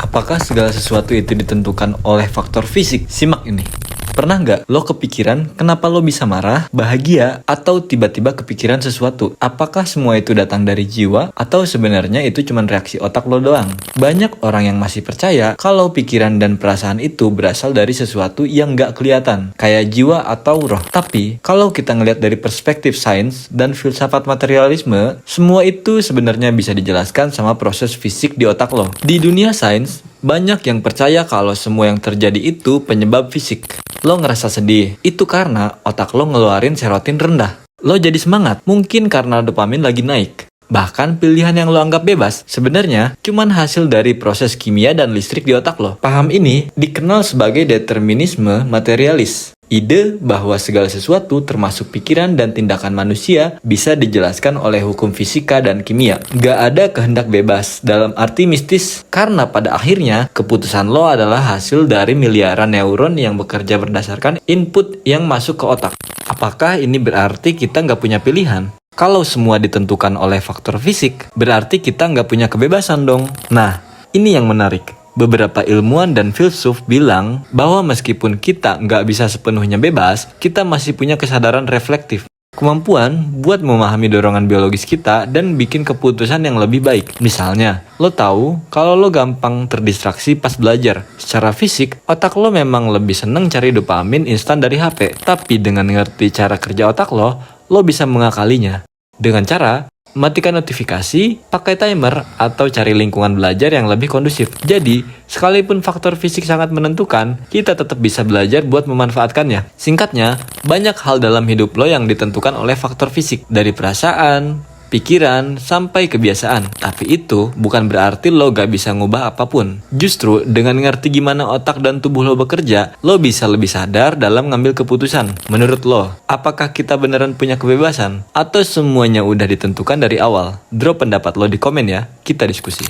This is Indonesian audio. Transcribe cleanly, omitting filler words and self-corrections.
Apakah segala sesuatu itu ditentukan oleh faktor fisik? Simak ini. Pernah nggak lo kepikiran kenapa lo bisa marah, bahagia, atau tiba-tiba kepikiran sesuatu? Apakah semua itu datang dari jiwa, atau sebenarnya itu cuma reaksi otak lo doang? Banyak orang yang masih percaya kalau pikiran dan perasaan itu berasal dari sesuatu yang nggak kelihatan, kayak jiwa atau roh. Tapi, kalau kita ngelihat dari perspektif sains dan filsafat materialisme, semua itu sebenarnya bisa dijelaskan sama proses fisik di otak lo. Di dunia sains, banyak yang percaya kalau semua yang terjadi itu penyebab fisik. Lo ngerasa sedih, itu karena otak lo ngeluarin serotonin rendah. Lo jadi semangat, mungkin karena dopamin lagi naik. Bahkan pilihan yang lo anggap bebas, sebenarnya cuman hasil dari proses kimia dan listrik di otak lo. Paham ini dikenal sebagai determinisme materialis. Ide bahwa segala sesuatu termasuk pikiran dan tindakan manusia bisa dijelaskan oleh hukum fisika dan kimia. Gak ada kehendak bebas dalam arti mistis, karena pada akhirnya keputusan lo adalah hasil dari miliaran neuron yang bekerja berdasarkan input yang masuk ke otak. Apakah ini berarti kita nggak punya pilihan? Kalau semua ditentukan oleh faktor fisik, berarti kita nggak punya kebebasan dong. Nah, ini yang menarik. Beberapa ilmuwan dan filsuf bilang bahwa meskipun kita nggak bisa sepenuhnya bebas, kita masih punya kesadaran reflektif. Kemampuan buat memahami dorongan biologis kita dan bikin keputusan yang lebih baik. Misalnya, lo tahu kalau lo gampang terdistraksi pas belajar. Secara fisik, otak lo memang lebih seneng cari dopamin instan dari HP. Tapi dengan ngerti cara kerja otak lo bisa mengakalinya. Dengan cara matikan notifikasi, pakai timer, atau cari lingkungan belajar yang lebih kondusif. Jadi, sekalipun faktor fisik sangat menentukan, kita tetap bisa belajar buat memanfaatkannya. Singkatnya, banyak hal dalam hidup lo yang ditentukan oleh faktor fisik. Dari perasaan, pikiran, sampai kebiasaan. Tapi itu bukan berarti lo gak bisa ngubah apapun. Justru, dengan ngerti gimana otak dan tubuh lo bekerja, lo bisa lebih sadar dalam ngambil keputusan. Menurut lo, apakah kita beneran punya kebebasan? Atau semuanya udah ditentukan dari awal? Drop pendapat lo di komen ya, kita diskusi.